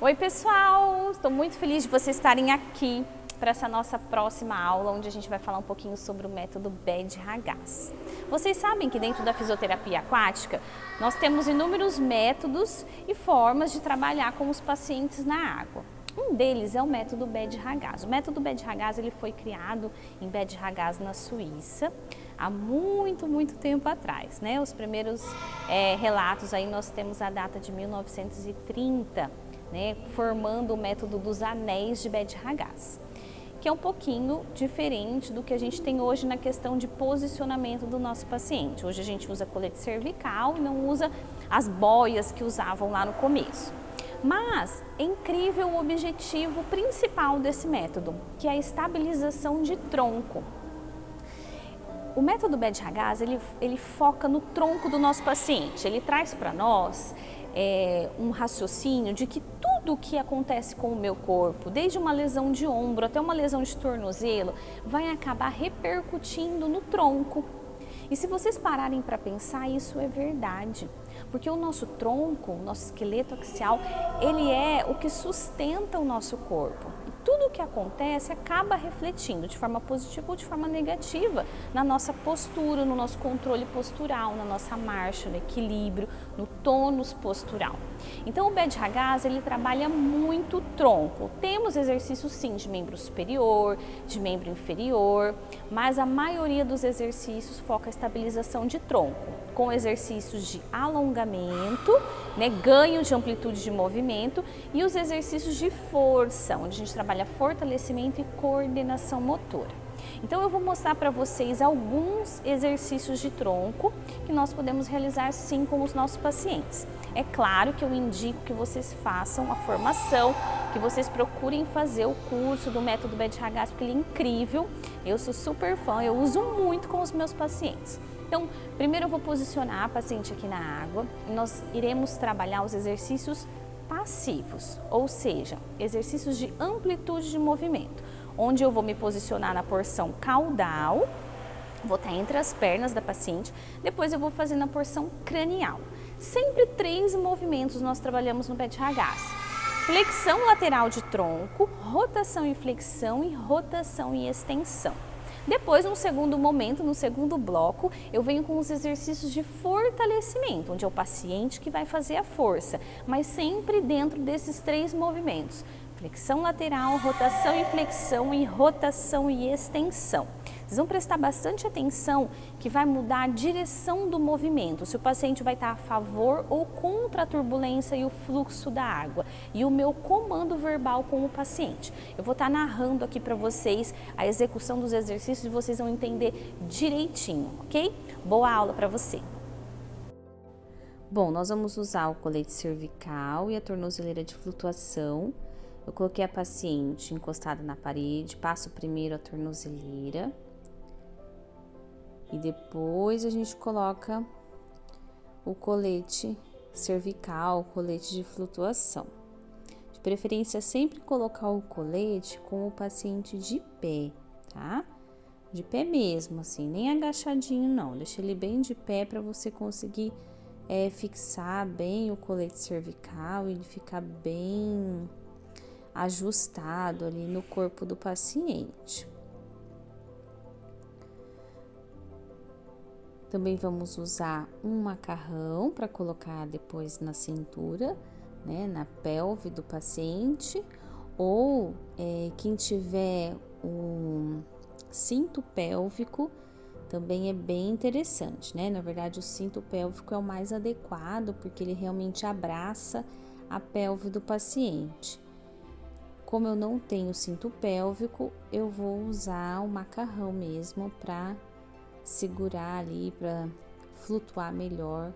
Oi pessoal, estou muito feliz de vocês estarem aqui para essa nossa próxima aula, onde a gente vai falar um pouquinho sobre o método BEDRAGAS. Vocês sabem que dentro da fisioterapia aquática, nós temos inúmeros métodos e formas de trabalhar com os pacientes na água. Um deles é o método BEDRAGAS. O método BEDRAGAS ele foi criado em BEDRAGAS na Suíça há muito tempo atrás, né? Os primeiros relatos aí nós temos a data de 1930, né? Formando o método dos anéis de BEDRAGAS, que é um pouquinho diferente do que a gente tem hoje na questão de posicionamento do nosso paciente. Hoje a gente usa colete cervical e não usa as boias que usavam lá no começo. Mas é incrível o objetivo principal desse método, que é a estabilização de tronco. O método BEDRAGAS, ele foca no tronco do nosso paciente. Ele traz para nós um raciocínio de que tudo o que acontece com o meu corpo, desde uma lesão de ombro até uma lesão de tornozelo, vai acabar repercutindo no tronco. E se vocês pararem para pensar, isso é verdade. Porque o nosso tronco, o nosso esqueleto axial, ele é o que sustenta o nosso corpo. E tudo o que acontece acaba refletindo de forma positiva ou de forma negativa na nossa postura, no nosso controle postural, na nossa marcha, no equilíbrio, no tônus postural. Então o BEDRAGAS, ele trabalha muito o tronco. Temos exercícios sim de membro superior, de membro inferior, mas a maioria dos exercícios foca a estabilização de tronco, com exercícios de alongamento, né, ganho de amplitude de movimento, e os exercícios de força, onde a gente trabalha fortalecimento e coordenação motora. Então eu vou mostrar para vocês alguns exercícios de tronco que nós podemos realizar sim com os nossos pacientes. É claro que eu indico que vocês façam a formação, que vocês procurem fazer o curso do método BEDRAGAS, porque ele é incrível. Eu sou super fã, eu uso muito com os meus pacientes. Então, primeiro eu vou posicionar a paciente aqui na água e nós iremos trabalhar os exercícios passivos, ou seja, exercícios de amplitude de movimento, onde eu vou me posicionar na porção caudal, vou estar entre as pernas da paciente, depois eu vou fazer na porção cranial. Sempre 3 movimentos nós trabalhamos no BEDRAGAS: flexão lateral de tronco, rotação e flexão e rotação e extensão. Depois, no segundo momento, no segundo bloco, eu venho com os exercícios de fortalecimento, onde é o paciente que vai fazer a força, mas sempre dentro desses 3 movimentos: flexão lateral, rotação e flexão e rotação e extensão. Vocês vão prestar bastante atenção que vai mudar a direção do movimento, se o paciente vai estar a favor ou contra a turbulência e o fluxo da água, e o meu comando verbal com o paciente. Eu vou estar narrando aqui para vocês a execução dos exercícios e vocês vão entender direitinho, ok? Boa aula para você! Bom, nós vamos usar o colete cervical e a tornozeleira de flutuação. Eu coloquei a paciente encostada na parede, passo primeiro a tornozeleira e depois a gente coloca o colete cervical, o colete de flutuação. De preferência, sempre colocar o colete com o paciente de pé, tá? De pé mesmo, assim, nem agachadinho não, deixa ele bem de pé para você conseguir fixar bem o colete cervical e ele ficar bem ajustado ali no corpo do paciente. Também vamos usar um macarrão para colocar depois na cintura, né, na pelve do paciente, ou quem tiver um cinto pélvico também é bem interessante, né? Na verdade, o cinto pélvico é o mais adequado porque ele realmente abraça a pelve do paciente. Como eu não tenho cinto pélvico, eu vou usar o macarrão mesmo para segurar ali, para flutuar melhor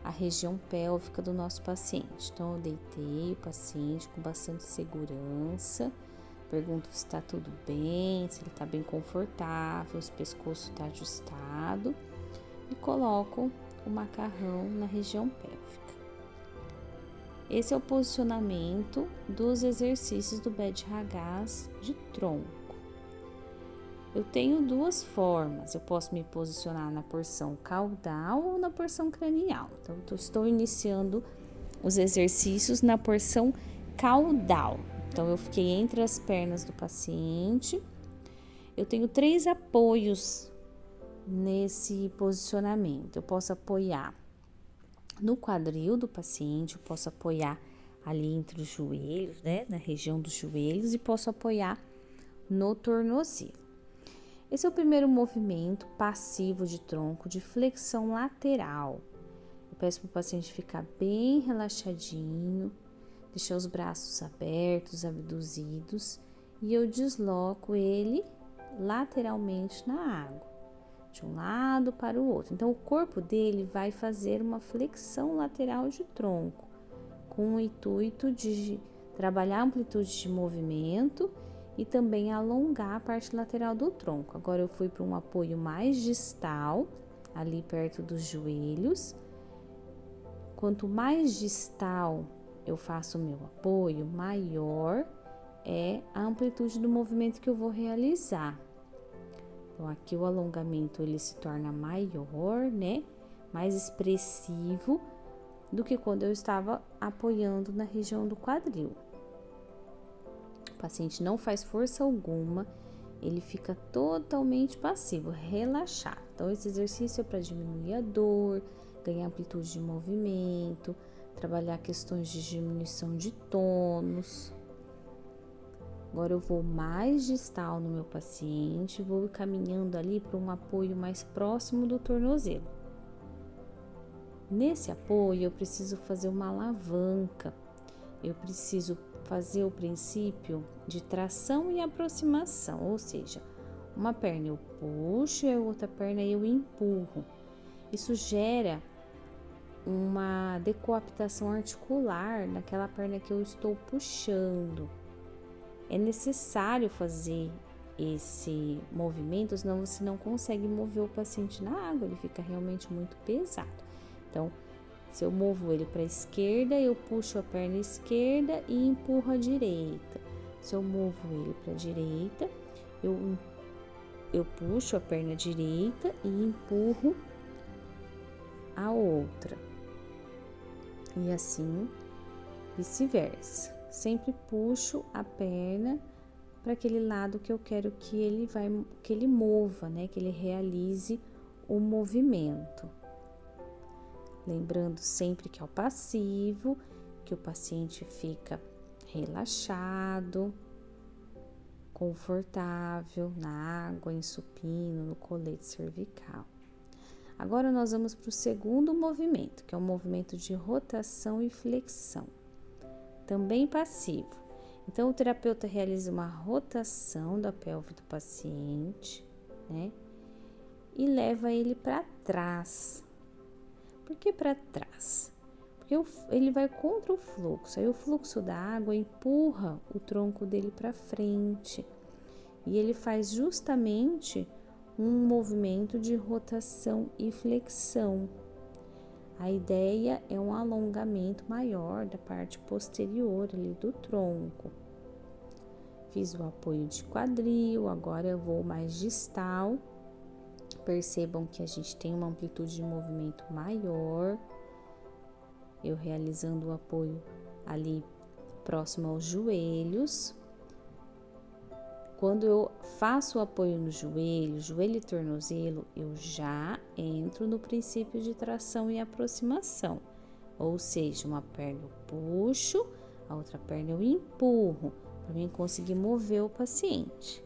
a região pélvica do nosso paciente. Então, eu deitei o paciente com bastante segurança, pergunto se está tudo bem, se ele está bem confortável, se o pescoço está ajustado e coloco o macarrão na região pélvica. Esse é o posicionamento dos exercícios do BEDRAGAS de tronco. Eu tenho 2 formas, eu posso me posicionar na porção caudal ou na porção cranial. Então, eu estou iniciando os exercícios na porção caudal. Então, eu fiquei entre as pernas do paciente. Eu tenho 3 apoios nesse posicionamento. Eu posso apoiar no quadril do paciente, eu posso apoiar ali entre os joelhos, né, na região dos joelhos, e posso apoiar no tornozelo. Esse é o primeiro movimento passivo de tronco de flexão lateral. Eu peço para o paciente ficar bem relaxadinho, deixar os braços abertos, abduzidos, e eu desloco ele lateralmente na água, de um lado para o outro. Então, o corpo dele vai fazer uma flexão lateral de tronco, com o intuito de trabalhar a amplitude de movimento e também alongar a parte lateral do tronco. Agora, eu fui para um apoio mais distal, ali perto dos joelhos. Quanto mais distal eu faço o meu apoio, maior é a amplitude do movimento que eu vou realizar. Então, aqui o alongamento ele se torna maior, né? Mais expressivo do que quando eu estava apoiando na região do quadril. O paciente não faz força alguma, ele fica totalmente passivo, relaxado. Então, esse exercício é para diminuir a dor, ganhar amplitude de movimento, trabalhar questões de diminuição de tônus. Agora eu vou mais distal no meu paciente, vou caminhando ali para um apoio mais próximo do tornozelo. Nesse apoio eu preciso fazer uma alavanca, eu preciso fazer o princípio de tração e aproximação, ou seja, uma perna eu puxo e a outra perna eu empurro. Isso gera uma decoaptação articular naquela perna que eu estou puxando. É necessário fazer esse movimento, senão você não consegue mover o paciente na água, ele fica realmente muito pesado. Então, se eu movo ele para a esquerda, eu puxo a perna esquerda e empurro a direita. Se eu movo ele para a direita, eu puxo a perna direita e empurro a outra. E assim, vice-versa. Sempre puxo a perna para aquele lado que eu quero que ele mova, né? Que ele realize o movimento. Lembrando sempre que é o passivo, que o paciente fica relaxado, confortável na água, em supino, no colete cervical. Agora nós vamos para o segundo movimento, que é o movimento de rotação e flexão, também passivo. Então, o terapeuta realiza uma rotação da pelve do paciente, né? E leva ele para trás. Por que para trás? Porque ele vai contra o fluxo. Aí o fluxo da água empurra o tronco dele para frente. E ele faz justamente um movimento de rotação e flexão. A ideia é um alongamento maior da parte posterior ali do tronco. Fiz o apoio de quadril, agora eu vou mais distal. Percebam que a gente tem uma amplitude de movimento maior. Eu realizando o apoio ali próximo aos joelhos. Quando eu faço o apoio no joelho, joelho e tornozelo, eu já entro no princípio de tração e aproximação. Ou seja, uma perna eu puxo, a outra perna eu empurro, para mim conseguir mover o paciente.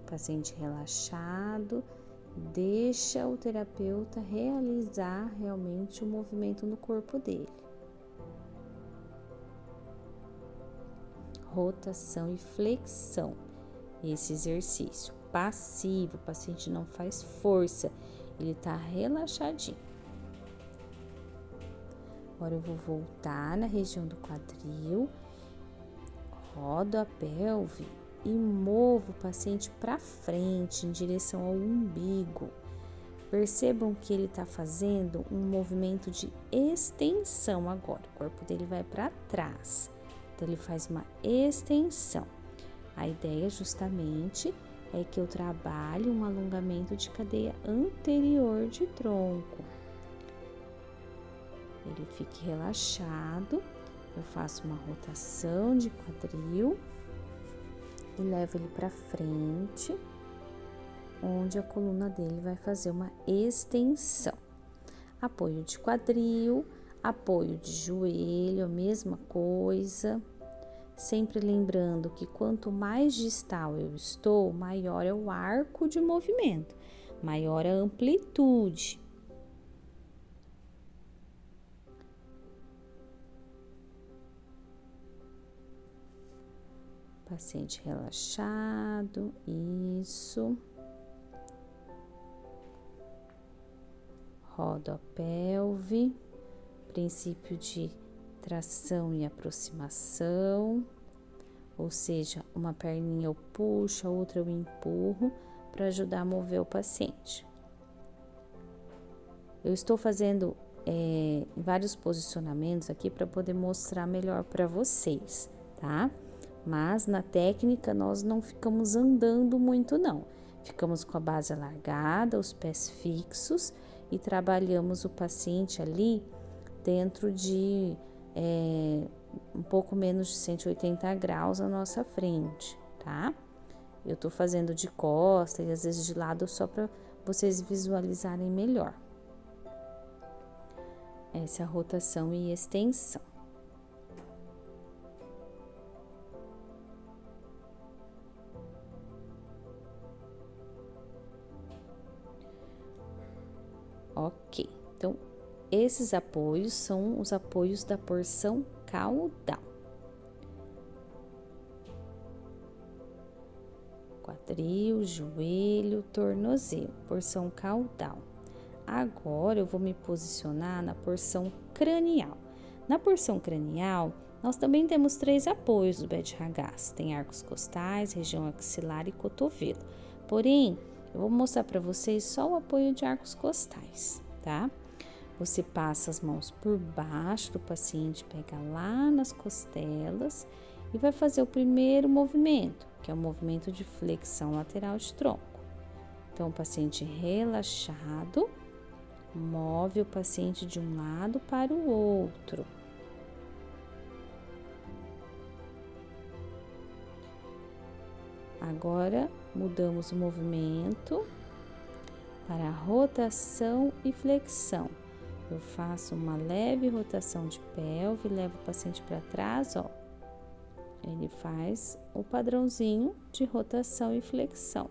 Paciente relaxado, deixa o terapeuta realizar realmente o movimento no corpo dele. Rotação e flexão. Esse exercício passivo, o paciente não faz força, ele tá relaxadinho. Agora eu vou voltar na região do quadril, rodo a pelve e movo o paciente para frente em direção ao umbigo. Percebam que ele está fazendo um movimento de extensão agora, o corpo dele vai para trás. Então, ele faz uma extensão. A ideia justamente é que eu trabalhe um alongamento de cadeia anterior de tronco. ele fique relaxado. Eu faço uma rotação de quadril e levo ele para frente, onde a coluna dele vai fazer uma extensão. Apoio de quadril, apoio de joelho, a mesma coisa. Sempre lembrando que quanto mais distal eu estou, maior é o arco de movimento, maior a amplitude. Paciente relaxado, isso. Rodo a pelve, princípio de tração e aproximação, ou seja, uma perninha eu puxo, a outra eu empurro para ajudar a mover o paciente. Eu estou fazendo vários posicionamentos aqui para poder mostrar melhor para vocês, tá? Mas na técnica nós não ficamos andando muito não, ficamos com a base alargada, os pés fixos e trabalhamos o paciente ali dentro de um pouco menos de 180 graus na nossa frente, tá? Eu tô fazendo de costa e às vezes de lado só para vocês visualizarem melhor. Essa é a rotação e extensão. Ok, então esses apoios são os apoios da porção caudal. Quadril, joelho, tornozelo, porção caudal. Agora eu vou me posicionar na porção cranial. Na porção cranial, nós também temos 3 apoios do BED-RAGAS. Tem arcos costais, região axilar e cotovelo. Porém, eu vou mostrar para vocês só o apoio de arcos costais, tá? Você passa as mãos por baixo do paciente, pega lá nas costelas e vai fazer o primeiro movimento, que é o movimento de flexão lateral de tronco. Então, o paciente relaxado, move o paciente de um lado para o outro. Agora, mudamos o movimento para rotação e flexão. Eu faço uma leve rotação de pelve, levo o paciente para trás, ó. Ele faz o padrãozinho de rotação e flexão.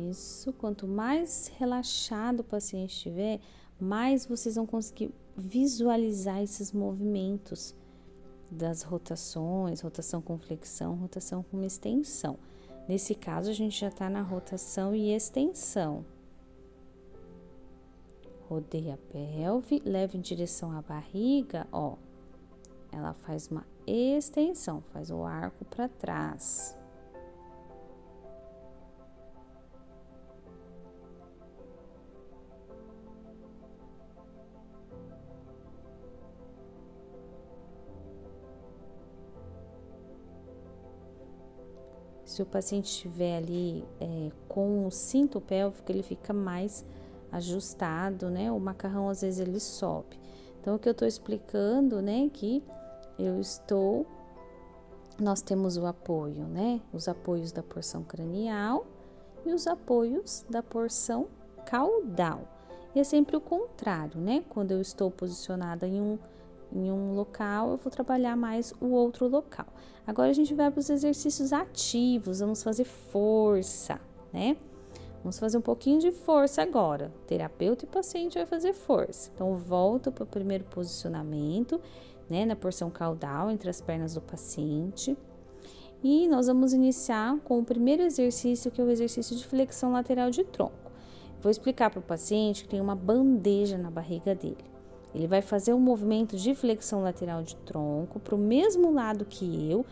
Isso, quanto mais relaxado o paciente estiver, mais vocês vão conseguir visualizar esses movimentos das rotações, rotação com flexão, rotação com extensão. Nesse caso, a gente já tá na rotação e extensão. Rodeia a pelve, leva em direção à barriga, ó. Ela faz uma extensão, faz o arco para trás. Se o paciente estiver ali com o cinto pélvico, ele fica mais ajustado, né? O macarrão às vezes ele sobe. Então, o que eu tô explicando, né? Que nós temos o apoio, né? Os apoios da porção cranial e os apoios da porção caudal. E é sempre o contrário, né? Quando eu estou posicionada em um local, eu vou trabalhar mais o outro local. Agora a gente vai para os exercícios ativos, vamos fazer força, né? Vamos fazer um pouquinho de força agora. Terapeuta e paciente vai fazer força. Então, volto para o primeiro posicionamento, né? Na porção caudal, entre as pernas do paciente. E nós vamos iniciar com o primeiro exercício, que é o exercício de flexão lateral de tronco. Vou explicar para o paciente que tem uma bandeja na barriga dele. Ele vai fazer um movimento de flexão lateral de tronco para o mesmo lado que eu,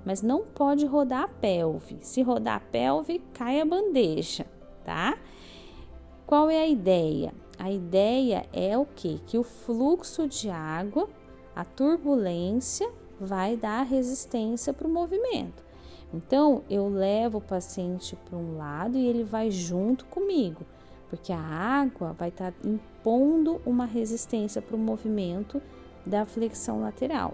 mas não pode rodar a pelve. Se rodar a pelve, cai a bandeja, tá? Qual é a ideia? A ideia é o quê? Que o fluxo de água, a turbulência, vai dar resistência para o movimento. Então, eu levo o paciente para um lado e ele vai junto comigo, porque a água vai estar impondo uma resistência para o movimento da flexão lateral.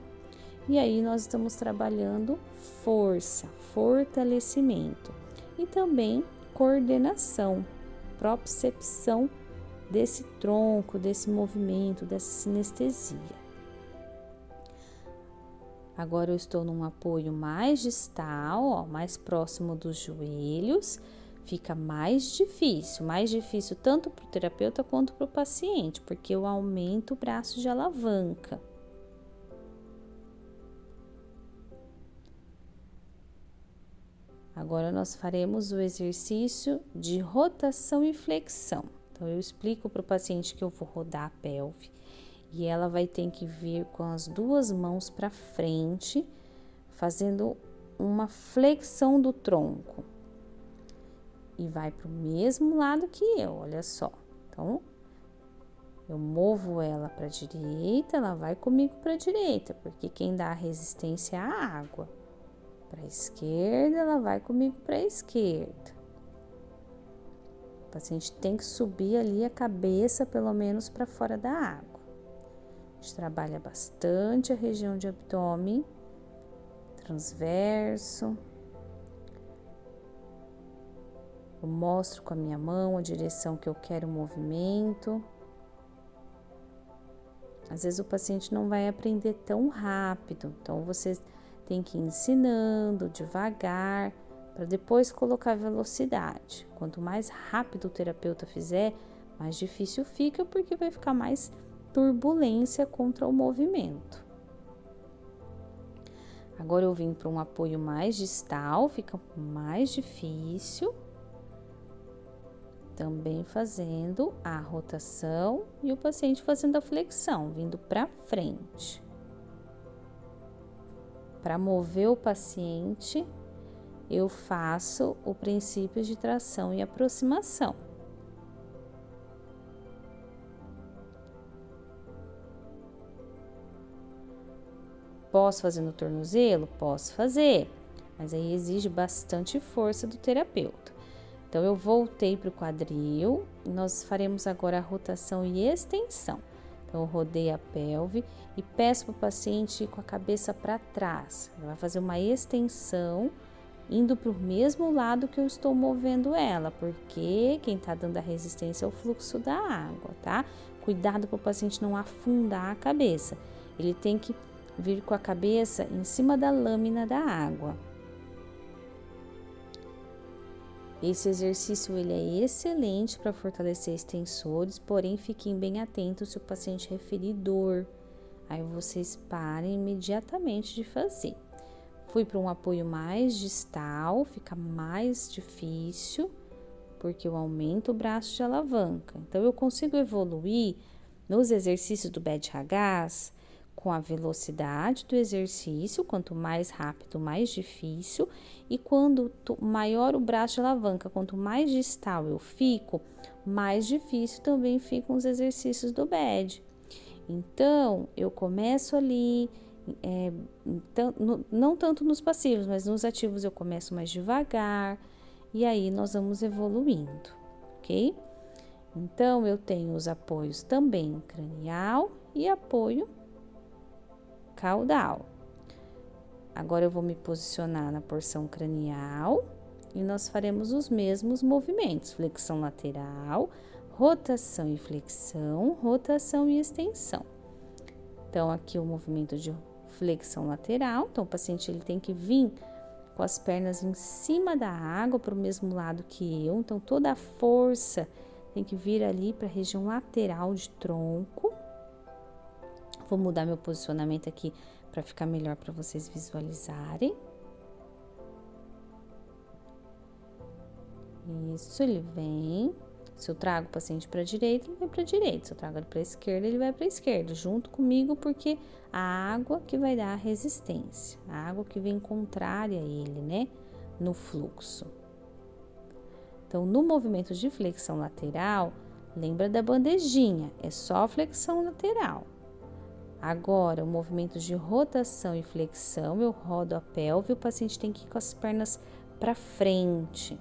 E aí nós estamos trabalhando força, fortalecimento e também coordenação, propriocepção desse tronco, desse movimento, dessa sinestesia. Agora eu estou num apoio mais distal, ó, mais próximo dos joelhos. Fica mais difícil tanto para o terapeuta quanto para o paciente, porque eu aumento o braço de alavanca. Agora nós faremos o exercício de rotação e flexão. Então eu explico para o paciente que eu vou rodar a pelve e ela vai ter que vir com as duas mãos para frente, fazendo uma flexão do tronco. E vai para o mesmo lado que eu, olha só. Então, eu movo ela para a direita, ela vai comigo para a direita, porque quem dá a resistência é a água. Para a esquerda, ela vai comigo para a esquerda. O paciente tem que subir ali a cabeça, pelo menos, para fora da água. A gente trabalha bastante a região de abdômen, transverso. Eu mostro com a minha mão a direção que eu quero o movimento. Às vezes o paciente não vai aprender tão rápido, então você tem que ir ensinando devagar para depois colocar velocidade. Quanto mais rápido o terapeuta fizer, mais difícil fica, porque vai ficar mais turbulência contra o movimento. Agora eu vim para um apoio mais distal, fica mais difícil. Também fazendo a rotação e o paciente fazendo a flexão, vindo para frente. Para mover o paciente, eu faço o princípio de tração e aproximação. Posso fazer no tornozelo? Posso fazer, mas aí exige bastante força do terapeuta. Então, eu voltei para o quadril e nós faremos agora a rotação e extensão. Então, eu rodei a pelve e peço para o paciente ir com a cabeça para trás. Ela vai fazer uma extensão, indo para o mesmo lado que eu estou movendo ela, porque quem está dando a resistência é o fluxo da água, tá? Cuidado para o paciente não afundar a cabeça. Ele tem que vir com a cabeça em cima da lâmina da água. Esse exercício ele é excelente para fortalecer extensores, porém fiquem bem atentos se o paciente referir dor. Aí vocês parem imediatamente de fazer. Fui para um apoio mais distal, fica mais difícil, porque eu aumento o braço de alavanca. Então eu consigo evoluir nos exercícios do BED-RAGAS com a velocidade do exercício, quanto mais rápido, mais difícil, e quando maior o braço de alavanca, quanto mais distal eu fico, mais difícil também ficam os exercícios do BED. Então, eu começo ali, não tanto nos passivos, mas nos ativos eu começo mais devagar, e aí nós vamos evoluindo, ok? Então, eu tenho os apoios também cranial e apoio caudal. Agora eu vou me posicionar na porção cranial e nós faremos os mesmos movimentos: flexão lateral, rotação e flexão, rotação e extensão. Então aqui o movimento de flexão lateral. Então o paciente ele tem que vir com as pernas em cima da água para o mesmo lado que eu. Então toda a força tem que vir ali para a região lateral de tronco. Vou mudar meu posicionamento aqui para ficar melhor para vocês visualizarem. Isso, ele vem. Se eu trago o paciente para a direita, ele vai para a direita. Se eu trago ele para a esquerda, ele vai para a esquerda, junto comigo, porque a água que vai dar a resistência, a água que vem contrária a ele, né, no fluxo. Então, no movimento de flexão lateral, lembra da bandejinha, é só flexão lateral. Agora, o movimento de rotação e flexão, eu rodo a pelve, o paciente tem que ir com as pernas para frente.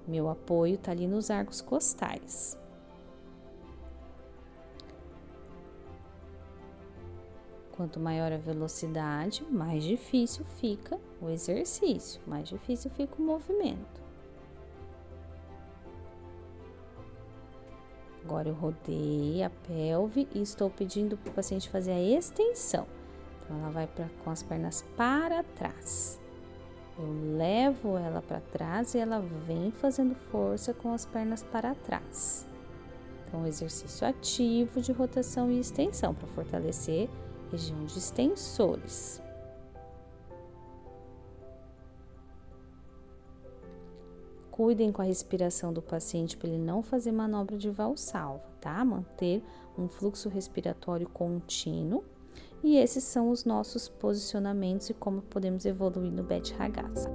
Meu apoio tá ali nos arcos costais. Quanto maior a velocidade, mais difícil fica o exercício, mais difícil fica o movimento. Agora eu rodei a pelve e estou pedindo para o paciente fazer a extensão. Então, ela vai com as pernas para trás. Eu levo ela para trás e ela vem fazendo força com as pernas para trás. Então, exercício ativo de rotação e extensão para fortalecer a região de extensores. Cuidem com a respiração do paciente para ele não fazer manobra de valsalva, tá? Manter um fluxo respiratório contínuo. E esses são os nossos posicionamentos e como podemos evoluir no BET Ragazza.